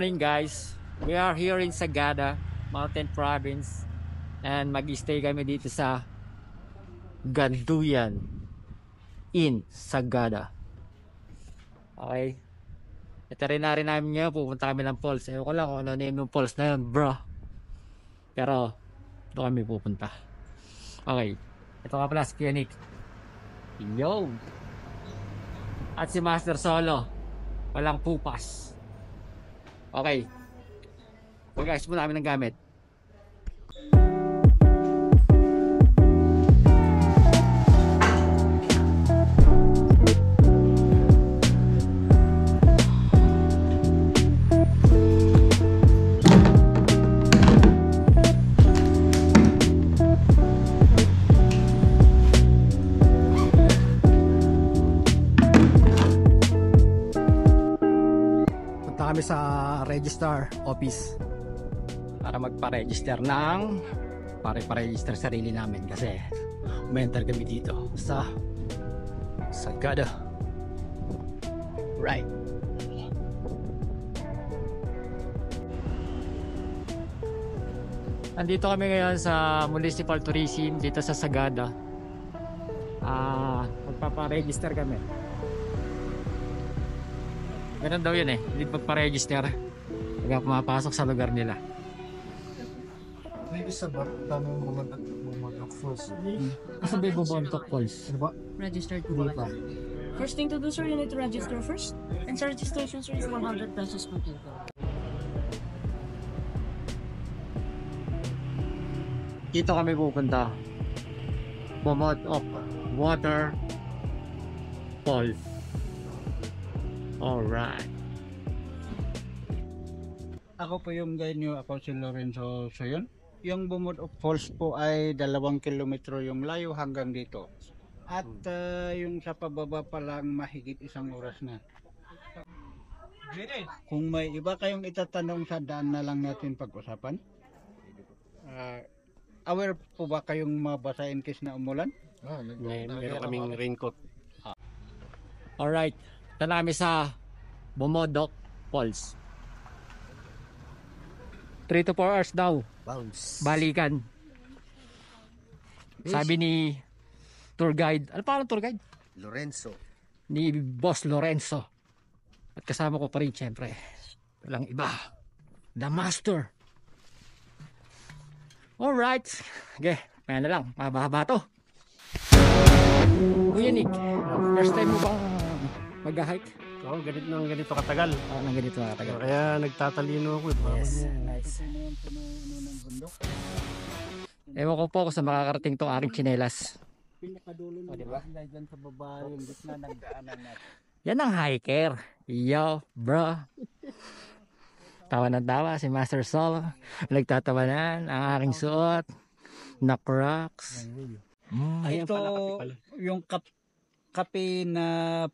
morning guys. We are here in Sagada, Mountain Province, and mag-stay kami dito sa Ganduyan in Sagada. Okay. Ito rin namin ngayon, pupunta kami ng falls. Ewan ko lang kung ano name ng falls na yun, bro. Pero ito kami pupunta. Okay. Ito ka pala si Kianik. Yo! At si Master Solo. Walang pupas. Okay. Okay guys, muna kami ng gamit. Punta kami sa Register Office para magpa-register ng para-register sarili namin kasi umenter kami dito sa Sagada. Right. Nandito kami ngayon sa Municipal Tourism dito sa Sagada. Magpapa-register kami. Ganun daw yun eh, hindi magpa-register pagka pumapasok sa lugar nila. Maybe sa tanong bumagak first. Kasi may bubontok calls. Ano ba? Registered Hindi pa. First thing to do, sir, you need to register first. And sa registration, sir, is 100 pesos per people. Dito kami pupunta. Bumot of water fall. Alright. Ako po yung guide nyo, ako si Lorenzo Soyon. Yung Bumod of Falls po ay 2 kilometro yung layo hanggang dito. At yung sa pababa pa lang mahigit 1 oras na. Kung may iba kayong itatanong sa daan na lang natin pag-usapan. Aware po ba kayong mabasa in case na umulan? Meron kaming raincoat. Alright. Ito na kami sa Bumodok Falls. 3 to 4 hours daw. Bounce. Balikan. Sabi ni tour guide. Ano pa ang tour guide? Lorenzo. Ni Boss Lorenzo. At kasama ko pa rin syempre. Walang iba. The Master. Alright. Okay. Kaya na lang. Mahaba to. Kuya Nick. First time mo bang mag-hike? Oo, ganito katagal. Nang ganito katagal. Kaya nagtatalino ako. Yes. Nice. Ewan ko po kung sa makakarating tong aking tsinelas. Pinakadulo na diba? Dyan sa baba yung gitna ng daanan natin. Yan ang hiker. Yo, bro. Tawa ng tawa si Master Sol. Nagtatawanan ang aking suot na Crocs. Ayan Ito pala. yung kape na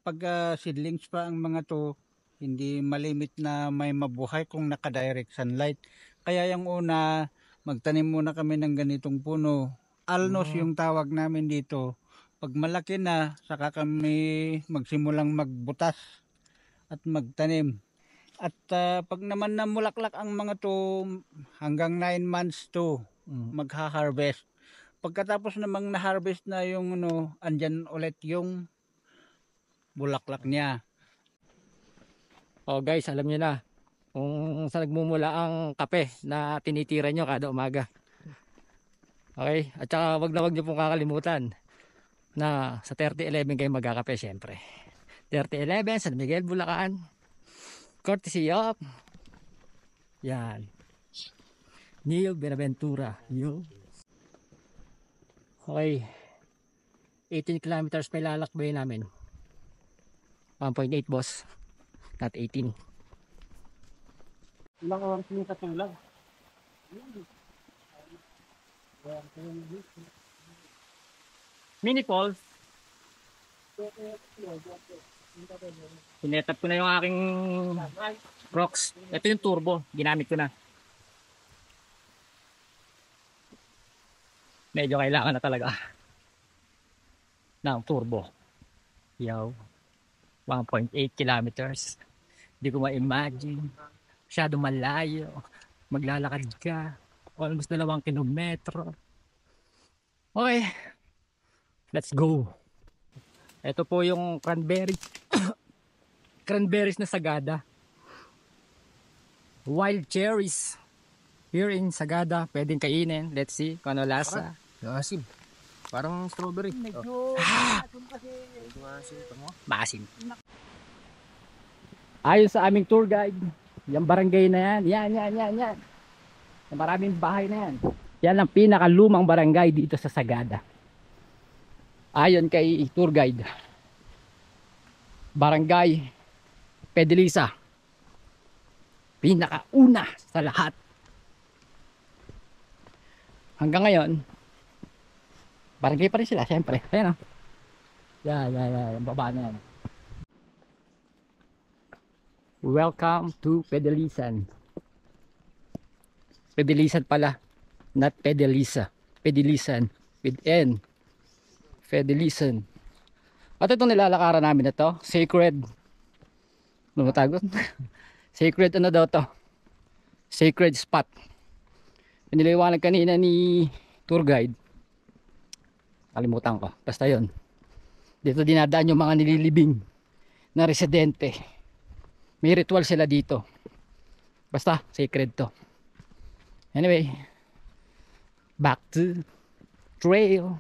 pag seedlings pa ang mga to, hindi malimit na may mabuhay kung naka-direct sunlight. Kaya yung una, magtanim muna kami ng ganitong puno. Alnos yung tawag namin dito. Pag malaki na, saka kami magsimulang magbutas at magtanim. At pag naman namulaklak ang mga to, hanggang 9 months to magha-harvest. Pagkatapos namang na-harvest na yung andyan ulit yung bulaklak niya. Oh guys, alam niyo na kung saan nagmumula ang kape na tinitira nyo kada umaga. Okay? At saka wag niyo pong kakalimutan na sa 3011 kayo magkakape syempre. 3011 San Miguel, Bulacan. Courtesy of yan Neil Benaventura. Yo. Okay. 18 kilometers pa ilalakbay namin. 1.8 boss. Not 18. Ilang oras yung katulang? Mini falls. Sinetap ko na yung aking Crocs. Ito yung turbo. Ginamit ko na. Medyo kailangan na talaga ng turbo. Yo. 1.8 kilometers. Hindi ko ma-imagine masyado malayo. Maglalakad ka. Almost 2 kilometro. Okay. Let's go. Ito po yung cranberry. Cranberries na Sagada. Wild cherries. Here in Sagada. Pwedeng kainin. Let's see kung ano lasa. Asim. Parang strawberry. Maasim. Ayon sa aming tour guide, yung barangay na yan. Yan. Maraming bahay na yan. Yan ang pinakalumang barangay dito sa Sagada. Ayon kay tour guide, Barangay Pedelisa. Pinakauna sa lahat. Hanggang ngayon, barangay pa rin sila, syempre. Ayan o. Yan. Baba na yan. Welcome to Pedelisan. Pedelisan pala, not Pedelisa. Pedelisan with N. Pedelisan. At itong nilalakaran namin na to, sacred. Ano matawag? Sacred ano daw to? Sacred spot. Piniliwanag kanina ni tour guide. Kalimutan ko. Basta yun. Dito dinadaan yung mga nililibing na residente. May ritual sila dito. Basta sacred to. Anyway, back to trail.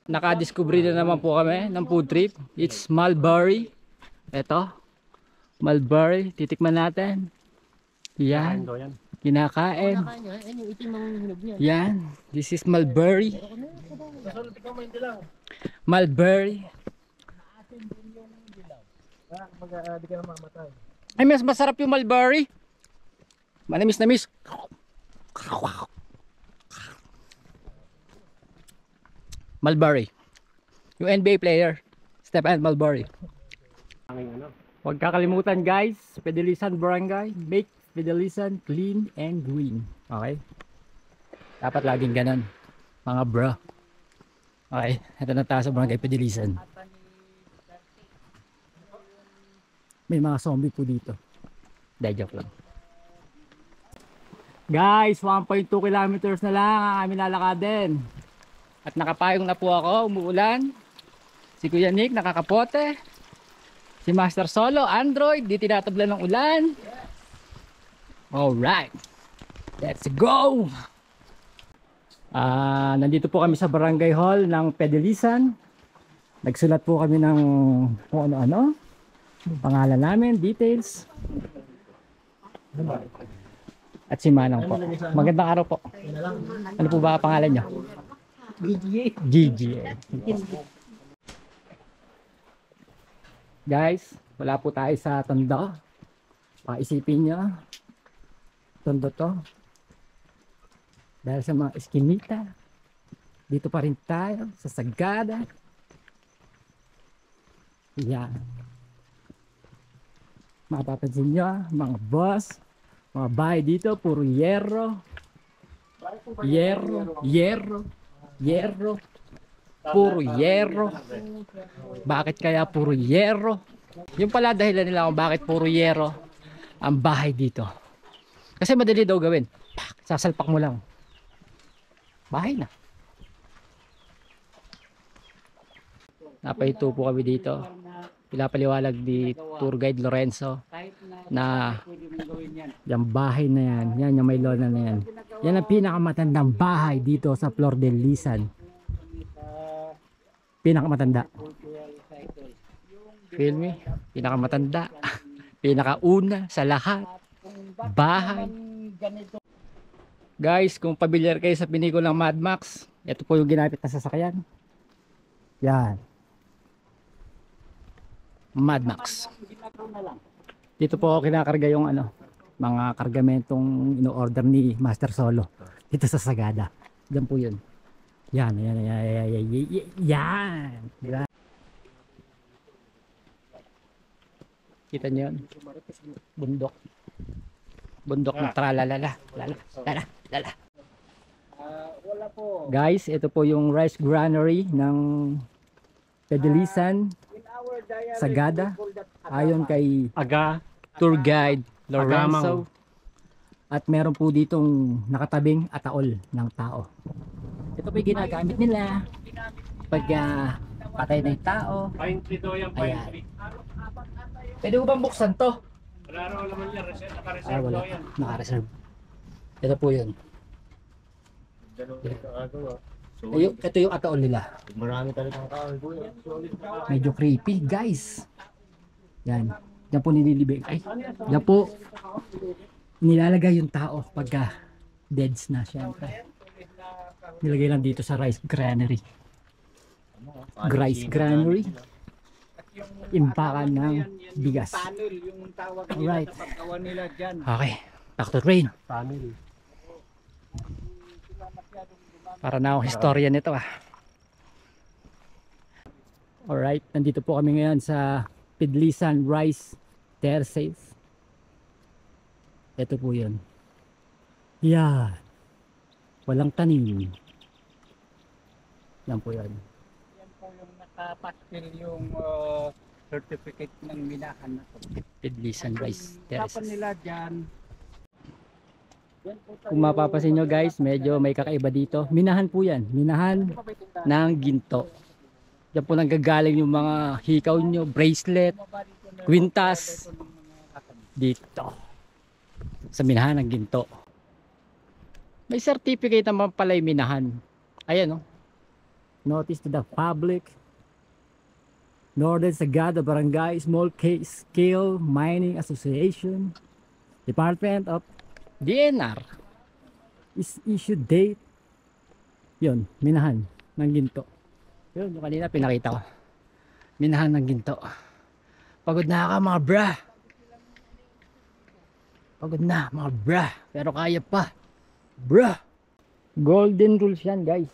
Nakadiscover na naman po kami ng food trip. It's mulberry. Ito, mulberry. Titikman natin. Yan. Kinakain. Yan. This is mulberry. Mulberry. Ay, mas masarap yung mulberry. Manamis na miss. Mulberry. Yung NBA player, Stephen Mulberry. Huwag kakalimutan guys, Pedelisan Barangay, make Pedelisan clean and green. Okay? Dapat laging ganun, mga bro. Okay, ito na tayo sa Barangay Pedelisan. May mga zombie po dito. Dahil joke lang. Guys, 1.2 kilometers na lang ang aming lalakadin. At nakapayong na po ako, umuulan. Si Kuya Nick nakakapote. Si Master Solo, Android, di tinatablan ng ulan. Alright, let's go! Nandito po kami sa Barangay Hall ng Pedelisan. Nagsulat po kami ng kung ano-ano. Pangalan namin, details. At si Manang po. Magandang araw po. Ano po ba pangalan nyo? GGA. Guys, wala po tayo sa tondo. Paisipin nyo, tondo to. Dahil sa mga eskinita, dito pa rin tayo sa Sagada. Yan. Mapapansin nyo, mga boss, mga bahay dito, puro yero. Yero. Puro yero. Bakit kaya puro yero? Yung pala dahilan nila kung bakit puro yero ang bahay dito. Kasi madali daw gawin. Sasalpak mo lang. Bahay na. Napahinto po kami dito. Pinapaliwalag ni tour guide Lorenzo na yung bahay na yan, yan yung may lona na yan. Yan ang pinakamatandang bahay dito sa Flor del Lisan. Pinakamatanda. Feel me? Pinakamatanda. Pinakauna sa lahat. Bahay. Guys, kung pamilyar kayo sa pinikulang Mad Max, ito po yung ginamit na sasakyan. Yan. Mad Max. Dito po ako kinakarga yung mga kargamentong ino-order ni Master Solo dito sa Sagada. Diyan po yun. Yan. Kita nyo yun? Bundok na tralalala. Lala. Guys, ito po yung rice granary ng Pedelisan Sagada. Ayon kay tour guide Lorenzo. At meron po ditong nakatabing ataol ng tao. Ito po yung ginagamit nila pag patay na yung tao. Ayan. Pwede ko bang buksan to? Wala raw naman yan, naka-reserve Ah, wala. daw yan. Naka-reserve. Ito po yun. Ganun yung nakagawa. Ito yung ataol nila. Marami talagang kahoy, kuya. Medyo creepy, guys. Yan. Yan po nililibing. Ay, yan po nilalagay yung tao pagka deads na, syempre. Nilagay lang dito sa rice granary. Rice granary. Impakan ng bigas. Tunnel yung tawag nila Alright. sa paggawa nila dyan. Okay, back to train. Family. Para na akong historian nito ah. Alright, nandito po kami ngayon sa Pidlisan Rice Terraces. Ito po yun. Yan. Walang tanim. Yan po yun. Yan po yung nakapastil yung certificate ng minahan na to. Pidlisan Rice Tapan Terraces. nila dyan. Kung mapapasin nyo guys, medyo may kakaiba dito. Minahan po yan. Minahan ng ginto. Yan po nanggagaling yung mga hikaw nyo, bracelet, kwintas. Dito. Sa minahan ng ginto. May certificate naman pala yung minahan. Ayan o. Notice to the public. Northern Sagada Barangay Small Scale Mining Association. Department of DNR is issued date. Yun, minahan ng ginto. Yun, yung kanina pinakita ko. Minahan ng ginto. Pagod na ka mga bra. Pagod na mga bra. Pero kaya pa. Bra. Golden rules yan guys.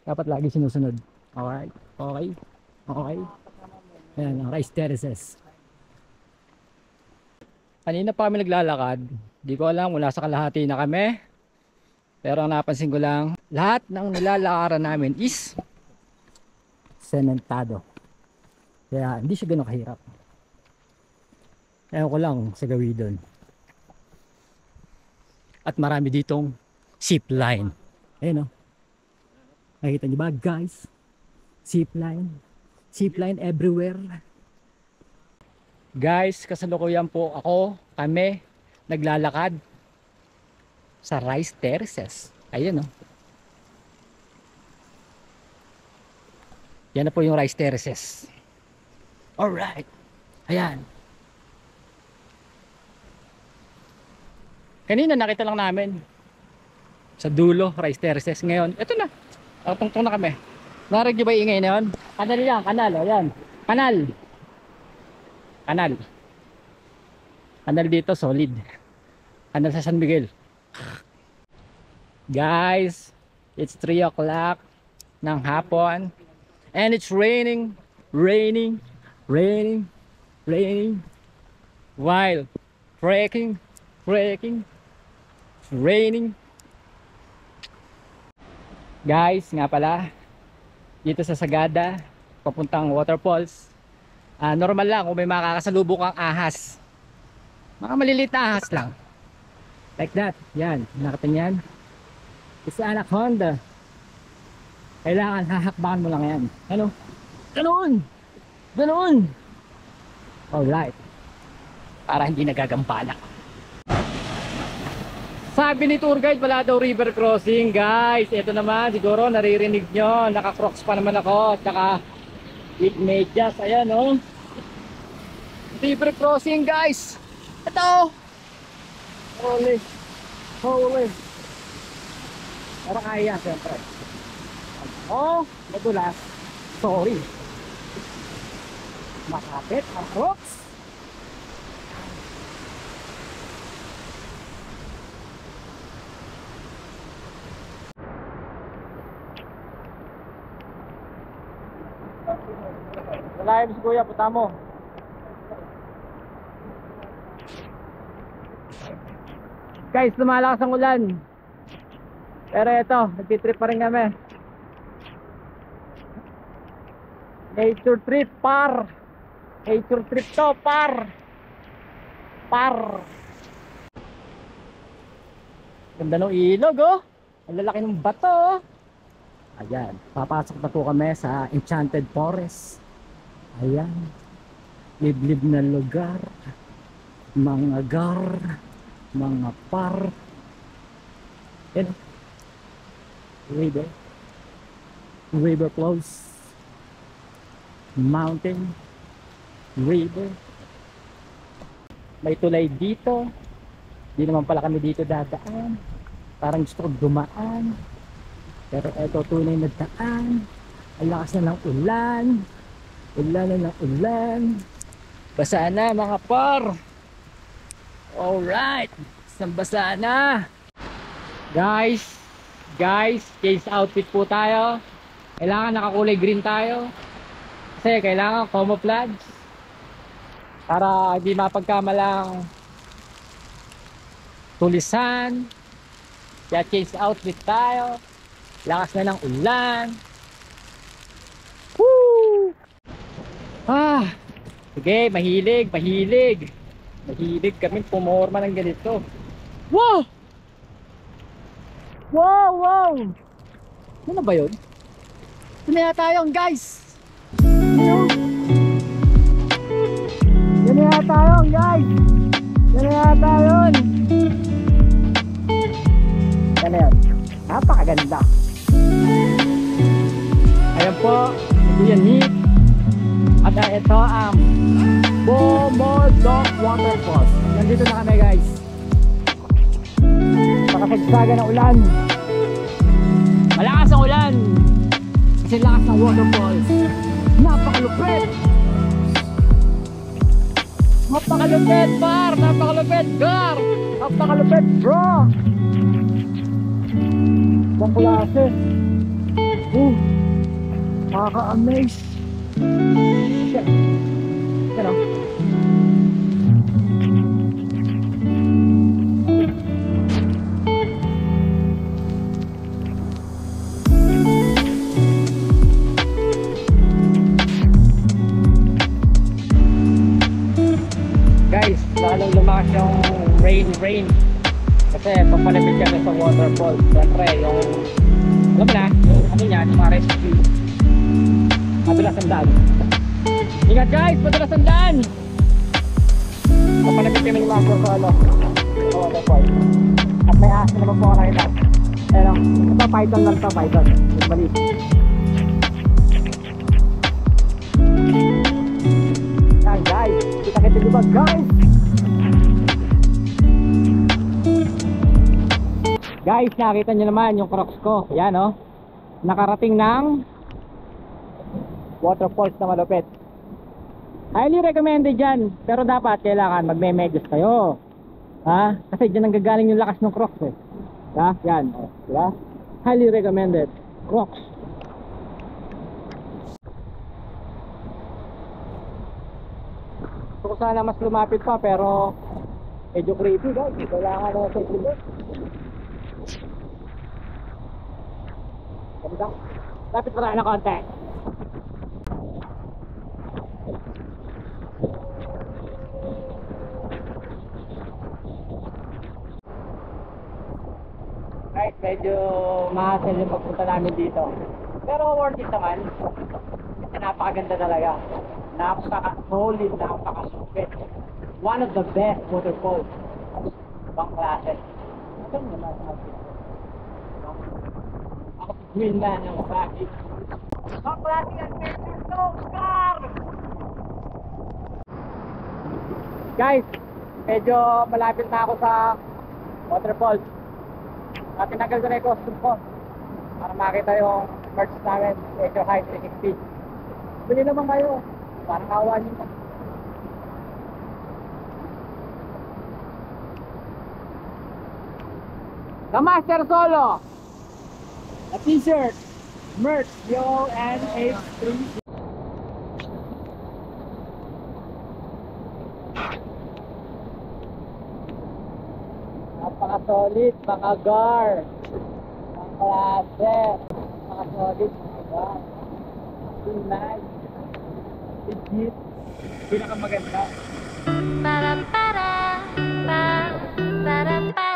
Dapat lagi sinusunod. Alright. Okay. Okay. Ayan, ang rice terraces. Kanina pa kami naglalakad. Di ko alam kung nasa kalahati na kami. Pero ang napansin ko lang, lahat ng nilalakaran namin is sementado. Kaya hindi siya ganun kahirap. Ewan ko lang sa gawin doon. At marami ditong zip line. Ayun o. Nakikita niyo ba guys? Zip line. Zip line everywhere. Guys, kasalukuyan po ako, kami, naglalakad sa rice terraces. Ayun o. Yan na po yung rice terraces. Alright. Ayan. Kanina nakita lang namin sa dulo, rice terraces. Ngayon, ito na. Tungtong na kami. Narinig niyo ba yung ingay na yun? Kanal yan, kanal. Ayan. Kanal. Kanal. Kanal dito, solid. Kanal sa San Miguel. Guys, it's 3 o'clock ng hapon. And it's raining. Raining. Raining. Raining. While trekking. Trekking. Raining. Guys, nga pala, dito sa Sagada, papuntang waterfalls, normal lang kung may makakasalubok kang ahas. Mga maliliit na ahas lang. Like that. Yan. Nakita niyan. It's anaconda. Kailangan hahakbakan mo lang yan. Ano? Ganoon! Ganoon! Alright. Para hindi nagagambalak. Sabi ni tour guide, wala daw river crossing, guys. Ito naman, siguro naririnig nyo. Naka-crocs pa naman ako. Tsaka with medyas. Ayan, oh. River crossing, guys. Ito. Holy. Holy. Para kaya, siyempre. Oh, nagulas. Sorry. Makapit ang crocs. Malalim si kuya, puta mo. Guys, lumalakas ang ulan. Pero ito, nagtitrip pa rin kami. Nature trip, par. Nature trip to, par. Par. Ganda ng ilog, oh. Ang lalaki ng bato, oh. Ayan, papasok na po kami sa Enchanted Forest. Ayan, liblib na lugar. Mga gar, mga par. Ayan, river. River flows. Mountain. River. May tulay dito. Di naman pala kami dito dadaan. Parang gusto ko dumaan. Pero eto tunay na daan. Ang lakas na ng ulan. Ulan na ng ulan. Basa na mga par. Alright. Basa na. Guys, change outfit po tayo. Kailangan nakakulay green tayo. Kasi kailangan camouflage. Para hindi mapagkamalang tulisan. Kaya change outfit tayo. Lakas na ng ulan. Woo! Sige, mahilig. Mahilig kami pumorma ng ganito. Wow! Wow! Ano ba yun? Ano yata yun, guys? Yan yata yun, guys. Yan yata yun. Yan na yun. Napakaganda. Ayan po. Ito yan hit. At ito ang Bomodok Waterfalls. Nandito na kami, guys. Pakasagsaga ng ulan. Malakas ang ulan. Kasi lakas ng waterfalls. Napakalupit. Napakalupit, par. Napakalupit, gar. Napakalupit, bro. Ibang klase. Nakaka-amaze. Shit. Yan o. Guys, lalong lumakas yung rain. Kasi papalapit kami sa waterfall. Siyempre, yung alam mo na, yung ano yan, yung mga rescue. Madulas ang daan. Ingat guys, madulas ang daan. Papalapit kami lumakas sa ano, sa waterfall. At may aso naman po ako nakita. Pero, ito python lang ito, python. Yung balik. Yan guys, kita diba guys? Guys, nakita nyo naman yung crocs ko. Yan oh. Nakarating ng waterfalls na malupit. Highly recommended dyan. Pero dapat kailangan magme-medyas kayo. Ha? Kasi dyan ang gagaling yung lakas ng crocs eh. Ha? Yan. Oh. Diba? Highly recommended. Crocs. Gusto ko sana mas lumapit pa pero medyo creepy guys. Kailangan na sa ikot. Lapit pa tayo ng konti. Guys, medyo mahasal yung pagpunta namin dito. Pero worth it naman. Kasi napakaganda talaga. Napaka-solid, napaka-super. One of the best waterfalls. Ibang klase. Ito naman ako si Green Man ng Bakit. Ang klase adventure to, car! Guys, medyo malapit na ako sa waterfalls. Tinagal ko na yung costume ko para makita yung merch namin. Medyo high 360. Bili naman kayo. Parang kawan nyo. The Master Solo. A t-shirt. Merch. Yo and H3. Napaka-solid. Mga gar. Ang klase. Napaka-solid. Mga gar. Nice. Legit. Pinakamaganda. Para para para para para